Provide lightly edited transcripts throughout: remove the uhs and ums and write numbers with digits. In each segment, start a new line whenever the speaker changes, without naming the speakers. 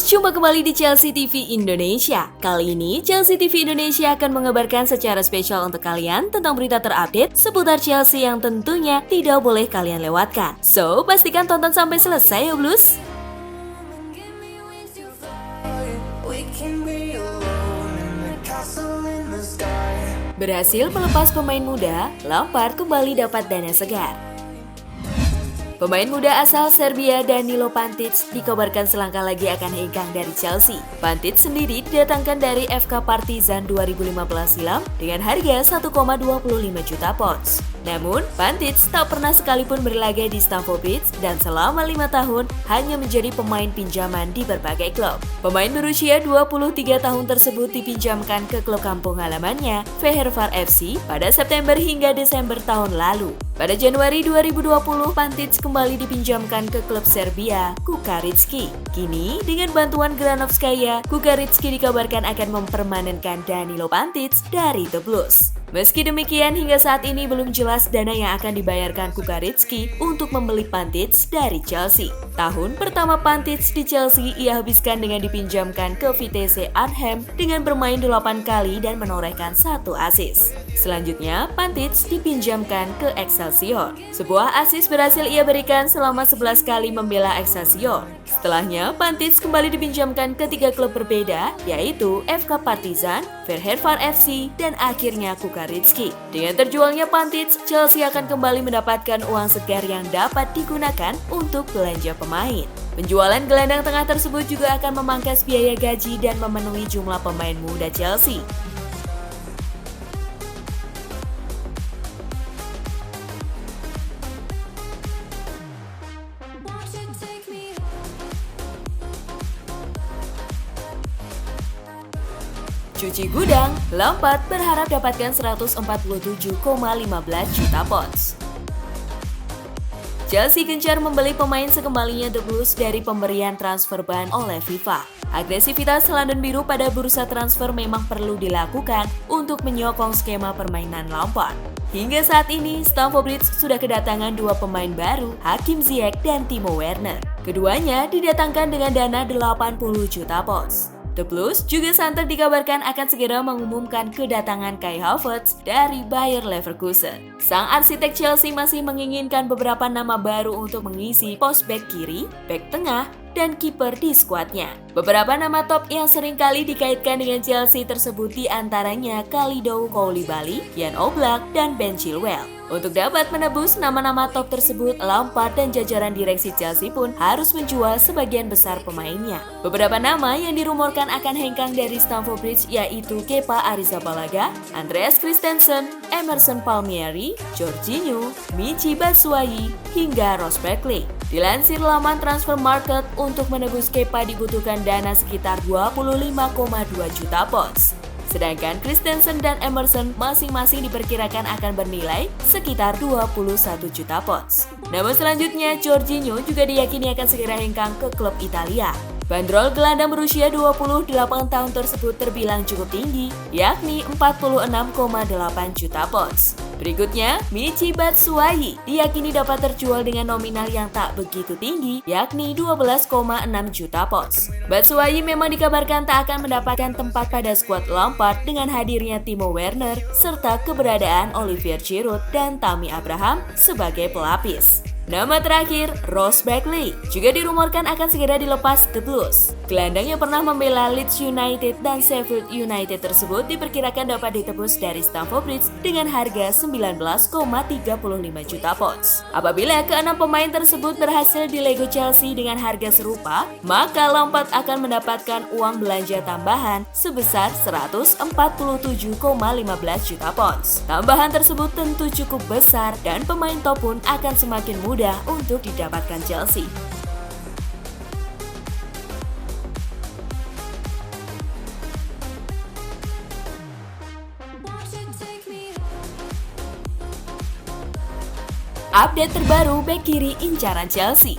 Jumpa kembali di Chelsea TV Indonesia. Kali ini, Chelsea TV Indonesia akan mengabarkan secara spesial untuk kalian tentang berita terupdate seputar Chelsea yang tentunya tidak boleh kalian lewatkan. So, pastikan tonton sampai selesai ya Blues! Berhasil melepas pemain muda, Lampard kembali dapat dana segar. Pemain muda asal Serbia Danilo Pantic dikabarkan selangkah lagi akan hengkang dari Chelsea. Pantic sendiri didatangkan dari FK Partizan 2015 silam dengan harga 1,25 juta pounds. Namun, Pantic tak pernah sekalipun berlaga di Stamford Bridge dan selama 5 tahun hanya menjadi pemain pinjaman di berbagai klub. Pemain berusia 23 tahun tersebut dipinjamkan ke klub kampung halamannya, Fehervar FC, pada September hingga Desember tahun lalu. Pada Januari 2020, Pantic kembali dipinjamkan ke klub Serbia, Kukaritski. Kini, dengan bantuan Granovskaya, Kukaritski dikabarkan akan mempermanenkan Danilo Pantic dari The Blues. Meski demikian, hingga saat ini belum jelas dana yang akan dibayarkan Kukaritski untuk membeli Pantic dari Chelsea. Tahun pertama Pantic di Chelsea ia habiskan dengan dipinjamkan ke Vitesse Arnhem dengan bermain 8 kali dan menorehkan 1 assist. Selanjutnya, Pantic dipinjamkan ke Excelsior. Sebuah assist berhasil ia berikan selama 11 kali membela Excelsior. Setelahnya, Pantic kembali dipinjamkan ke 3 klub berbeda, yaitu FK Partizan, Fehervar FC, dan akhirnya Kukaritski. Dengan terjualnya Pantic, Chelsea akan kembali mendapatkan uang segar yang dapat digunakan untuk belanja pemain. Penjualan gelandang tengah tersebut juga akan memangkas biaya gaji dan memenuhi jumlah pemain muda Chelsea. Cuci gudang, Lampard berharap dapatkan 147,15 juta pounds. Chelsea gencar membeli pemain sekembalinya The Blues dari pemberian transfer ban oleh FIFA. Agresivitas London Biru pada bursa transfer memang perlu dilakukan untuk menyokong skema permainan Lampard. Hingga saat ini, Stamford Bridge sudah kedatangan 2 pemain baru, Hakim Ziyech dan Timo Werner. Keduanya didatangkan dengan dana 80 juta pounds. The Blues juga santer dikabarkan akan segera mengumumkan kedatangan Kai Havertz dari Bayer Leverkusen. Sang arsitek Chelsea masih menginginkan beberapa nama baru untuk mengisi pos bek kiri, bek tengah, dan kiper di skuadnya. Beberapa nama top yang sering kali dikaitkan dengan Chelsea tersebut diantaranya Kalidou Koulibaly, Jan Oblak, dan Ben Chilwell. Untuk dapat menebus nama-nama top tersebut, Lampard dan jajaran direksi Chelsea pun harus menjual sebagian besar pemainnya. Beberapa nama yang dirumorkan akan hengkang dari Stamford Bridge yaitu Kepa Arrizabalaga, Andreas Christensen, Emerson Palmieri, Jorginho, Michy Batshuayi, hingga Ross Barkley. Dilansir laman Transfer Market, untuk menebus Kepa dibutuhkan dana sekitar 25,2 juta pounds. Sedangkan Christensen dan Emerson masing-masing diperkirakan akan bernilai sekitar 21 juta pounds. Nama selanjutnya, Jorginho juga diyakini akan segera hengkang ke klub Italia. Bandrol gelandang berusia 28 tahun tersebut terbilang cukup tinggi, yakni 46,8 juta pounds. Berikutnya, Michy Batshuayi diyakini dapat terjual dengan nominal yang tak begitu tinggi, yakni 12,6 juta pounds. Batshuayi memang dikabarkan tak akan mendapatkan tempat pada skuad Lampard dengan hadirnya Timo Werner serta keberadaan Olivier Giroud dan Tammy Abraham sebagai pelapis. Nama terakhir, Ross Barkley, juga dirumorkan akan segera dilepas The Blues. Gelandang yang pernah membela Leeds United dan Sheffield United tersebut diperkirakan dapat ditebus dari Stamford Bridge dengan harga 19,35 juta pounds. Apabila keenam pemain tersebut berhasil dilego Chelsea dengan harga serupa, maka Lampard akan mendapatkan uang belanja tambahan sebesar 147,15 juta pounds. Tambahan tersebut tentu cukup besar dan pemain top pun akan semakin mudah untuk didapatkan Chelsea. Update terbaru bek kiri incaran Chelsea.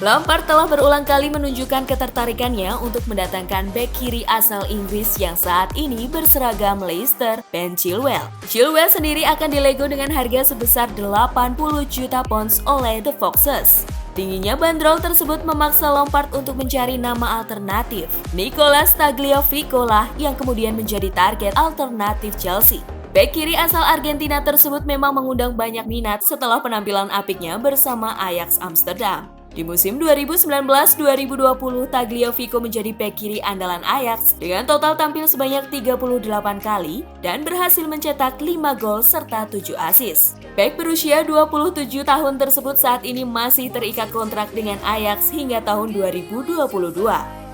Lampard telah berulang kali menunjukkan ketertarikannya untuk mendatangkan bek kiri asal Inggris yang saat ini berseragam Leicester, Ben Chilwell. Chilwell sendiri akan dilego dengan harga sebesar 80 juta pounds oleh The Foxes. Tingginya bandrol tersebut memaksa Lampard untuk mencari nama alternatif. Nicolas Tagliafico lah yang kemudian menjadi target alternatif Chelsea. Bek kiri asal Argentina tersebut memang mengundang banyak minat setelah penampilan apiknya bersama Ajax Amsterdam. Di musim 2019-2020, Tagliafico menjadi bek kiri andalan Ajax dengan total tampil sebanyak 38 kali dan berhasil mencetak 5 gol serta 7 assist. Bek berusia 27 tahun tersebut saat ini masih terikat kontrak dengan Ajax hingga tahun 2022.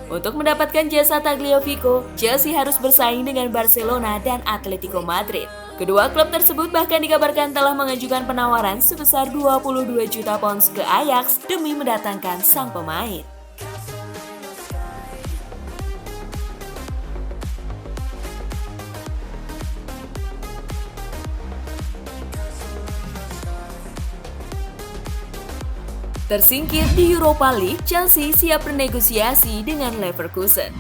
Untuk mendapatkan jasa Tagliafico, Chelsea harus bersaing dengan Barcelona dan Atletico Madrid. Kedua klub tersebut bahkan dikabarkan telah mengajukan penawaran sebesar 22 juta pounds ke Ajax demi mendatangkan sang pemain. Tersingkir di Europa League, Chelsea siap bernegosiasi dengan Leverkusen.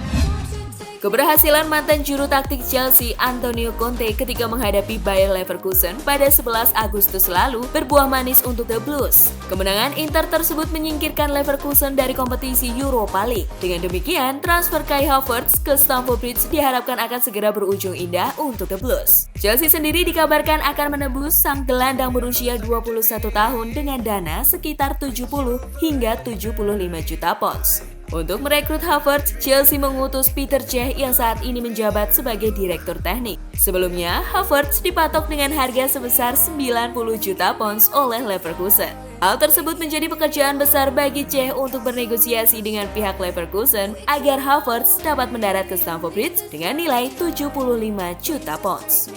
Keberhasilan mantan juru taktik Chelsea Antonio Conte ketika menghadapi Bayer Leverkusen pada 11 Agustus lalu berbuah manis untuk The Blues. Kemenangan Inter tersebut menyingkirkan Leverkusen dari kompetisi Europa League. Dengan demikian, transfer Kai Havertz ke Stamford Bridge diharapkan akan segera berujung indah untuk The Blues. Chelsea sendiri dikabarkan akan menebus sang gelandang berusia 21 tahun dengan dana sekitar 70 hingga 75 juta pounds. Untuk merekrut Havertz, Chelsea mengutus Peter Cech yang saat ini menjabat sebagai direktur teknik. Sebelumnya, Havertz dipatok dengan harga sebesar 90 juta pounds oleh Leverkusen. Hal tersebut menjadi pekerjaan besar bagi Cech untuk bernegosiasi dengan pihak Leverkusen agar Havertz dapat mendarat ke Stamford Bridge dengan nilai 75 juta pounds.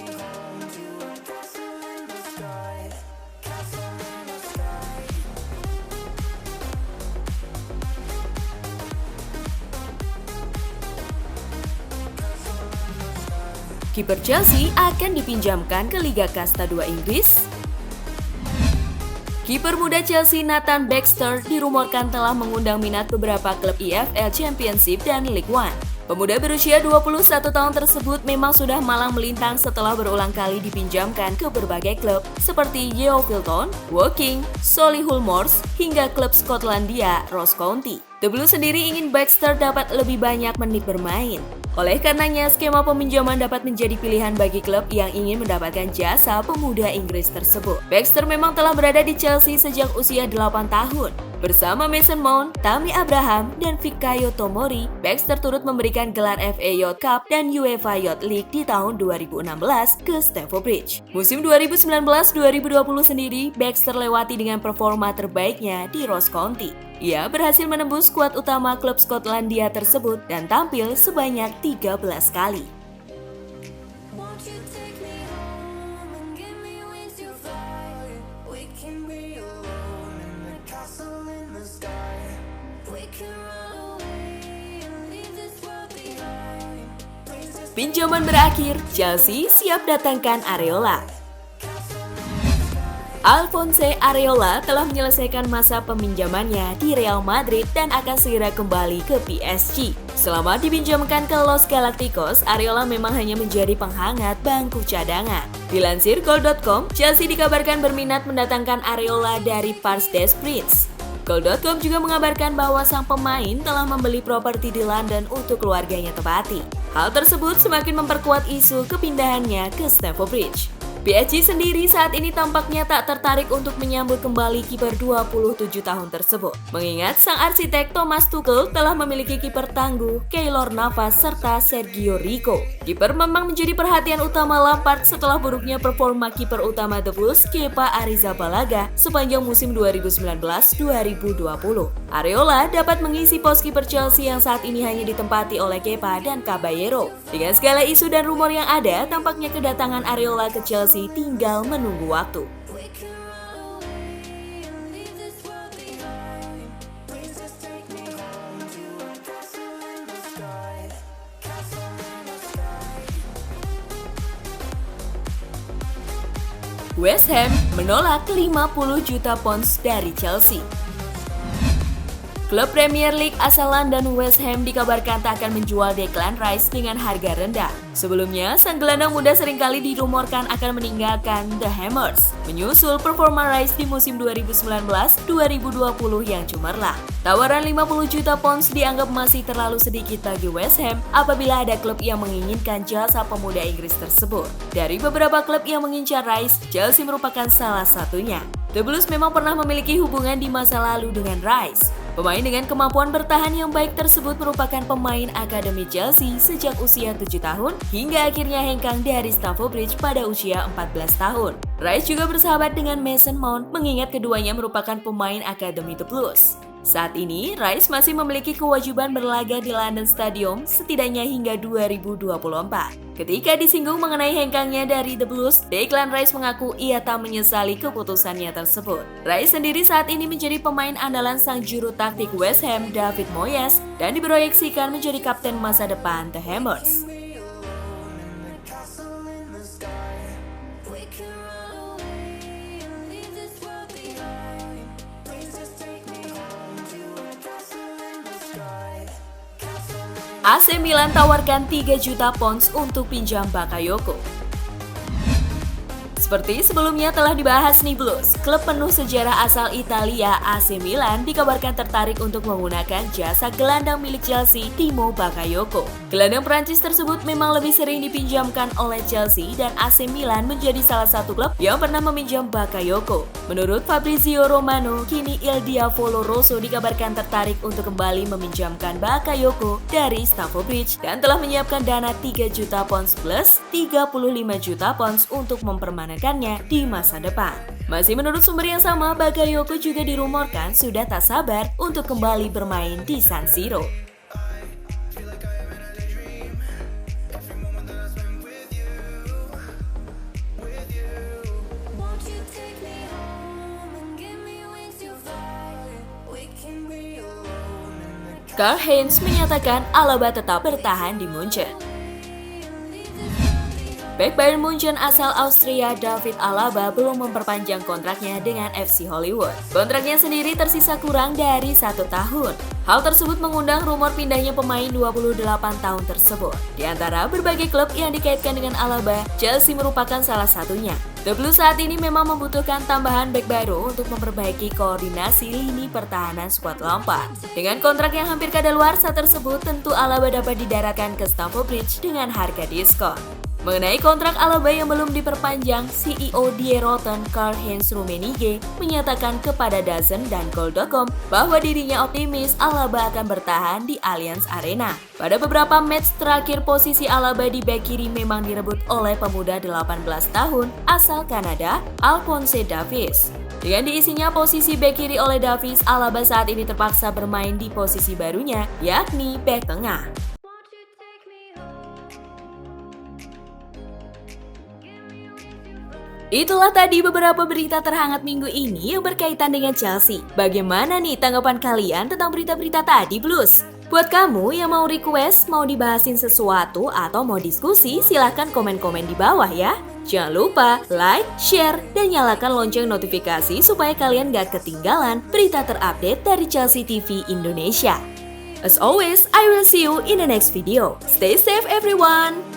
Kiper Chelsea akan dipinjamkan ke Liga Kasta 2 Inggris. Kiper muda Chelsea Nathan Baxter dirumorkan telah mengundang minat beberapa klub EFL Championship dan League One. Pemuda berusia 21 tahun tersebut memang sudah malang melintang setelah berulang kali dipinjamkan ke berbagai klub seperti Yeovil Town, Woking, Solihull Moors, hingga klub Skotlandia Ross County. The Blues sendiri ingin Baxter dapat lebih banyak menit bermain. Oleh karenanya, skema peminjaman dapat menjadi pilihan bagi klub yang ingin mendapatkan jasa pemuda Inggris tersebut. Baxter memang telah berada di Chelsea sejak usia 8 tahun. Bersama Mason Mount, Tammy Abraham, dan Fikayo Tomori, Baxter turut memberikan gelar FA Youth Cup dan UEFA Youth League di tahun 2016 ke Stamford Bridge. Musim 2019-2020 sendiri, Baxter lewati dengan performa terbaiknya di Ross County. Ia berhasil menembus skuad utama klub Skotlandia tersebut dan tampil sebanyak 13 kali. Pinjaman berakhir, Chelsea siap datangkan Areola. Alphonse Areola telah menyelesaikan masa peminjamannya di Real Madrid dan akan segera kembali ke PSG. Selama dipinjamkan ke Los Galacticos, Areola memang hanya menjadi penghangat bangku cadangan. Dilansir Goal.com, Chelsea dikabarkan berminat mendatangkan Areola dari Parc des Princes. Goal.com juga mengabarkan bahwa sang pemain telah membeli properti di London untuk keluarganya tempati. Hal tersebut semakin memperkuat isu kepindahannya ke Stamford Bridge. PSG sendiri saat ini tampaknya tak tertarik untuk menyambut kembali kiper 27 tahun tersebut. Mengingat sang arsitek Thomas Tuchel telah memiliki kiper tangguh Keylor Navas serta Sergio Rico. Kiper memang menjadi perhatian utama Lampard setelah buruknya performa kiper utama The Blues Kepa Arrizabalaga sepanjang musim 2019-2020. Areola dapat mengisi pos kiper Chelsea yang saat ini hanya ditempati oleh Kepa dan Caballero. Dengan segala isu dan rumor yang ada, tampaknya kedatangan Areola ke Chelsea tinggal menunggu waktu. West Ham menolak 50 juta pounds dari Chelsea. Klub Premier League asal London West Ham dikabarkan tak akan menjual Declan Rice dengan harga rendah. Sebelumnya, sang gelandang muda seringkali dirumorkan akan meninggalkan The Hammers, menyusul performa Rice di musim 2019-2020 yang cemerlang. Tawaran 50 juta pounds dianggap masih terlalu sedikit bagi West Ham apabila ada klub yang menginginkan jasa pemuda Inggris tersebut. Dari beberapa klub yang mengincar Rice, Chelsea merupakan salah satunya. The Blues memang pernah memiliki hubungan di masa lalu dengan Rice. Pemain dengan kemampuan bertahan yang baik tersebut merupakan pemain akademi Chelsea sejak usia 7 tahun hingga akhirnya hengkang dari Stamford Bridge pada usia 14 tahun. Rice juga bersahabat dengan Mason Mount mengingat keduanya merupakan pemain akademi The Blues. Saat ini, Rice masih memiliki kewajiban berlaga di London Stadium setidaknya hingga 2024. Ketika disinggung mengenai hengkangnya dari The Blues, Declan Rice mengaku ia tak menyesali keputusannya tersebut. Rice sendiri saat ini menjadi pemain andalan sang juru taktik West Ham, David Moyes, dan diproyeksikan menjadi kapten masa depan The Hammers. AC Milan tawarkan 3 juta pounds untuk pinjam Bakayoko. Seperti sebelumnya telah dibahas nih Blues, klub penuh sejarah asal Italia AC Milan dikabarkan tertarik untuk menggunakan jasa gelandang milik Chelsea Timo Bakayoko. Gelandang Prancis tersebut memang lebih sering dipinjamkan oleh Chelsea dan AC Milan menjadi salah satu klub yang pernah meminjam Bakayoko. Menurut Fabrizio Romano, kini Il Diavolo Rosso dikabarkan tertarik untuk kembali meminjamkan Bakayoko dari Stamford Bridge dan telah menyiapkan dana 3 juta pounds plus 35 juta pounds untuk mempermanenkannya di masa depan. Masih menurut sumber yang sama, Bakayoko juga dirumorkan sudah tak sabar untuk kembali bermain di San Siro. Karl-Heinz menyatakan Alaba tetap bertahan di Munchen. Bek Bayern Munchen asal Austria David Alaba belum memperpanjang kontraknya dengan FC Hollywood. Kontraknya sendiri tersisa kurang dari 1 tahun. Hal tersebut mengundang rumor pindahnya pemain 28 tahun tersebut. Di antara berbagai klub yang dikaitkan dengan Alaba, Chelsea merupakan salah satunya. The Blues saat ini memang membutuhkan tambahan bek baru untuk memperbaiki koordinasi lini pertahanan skuad Lampard. Dengan kontrak yang hampir kadaluarsa tersebut, tentu Alaba dapat didaratkan ke Stamford Bridge dengan harga diskon. Mengenai kontrak Alaba yang belum diperpanjang, CEO Die Rotten Karl-Heinz Rummenigge menyatakan kepada DAZN dan Goal.com bahwa dirinya optimis Alaba akan bertahan di Allianz Arena. Pada beberapa match terakhir, posisi Alaba di bek kiri memang direbut oleh pemuda 18 tahun asal Kanada, Alphonse Davies. Dengan diisinya posisi bek kiri oleh Davies, Alaba saat ini terpaksa bermain di posisi barunya, yakni bek tengah. Itulah tadi beberapa berita terhangat minggu ini yang berkaitan dengan Chelsea. Bagaimana nih tanggapan kalian tentang berita-berita tadi, Blues? Buat kamu yang mau request, mau dibahasin sesuatu, atau mau diskusi, silahkan komen-komen di bawah ya. Jangan lupa like, share, dan nyalakan lonceng notifikasi supaya kalian gak ketinggalan berita terupdate dari Chelsea TV Indonesia. As always, I will see you in the next video. Stay safe everyone!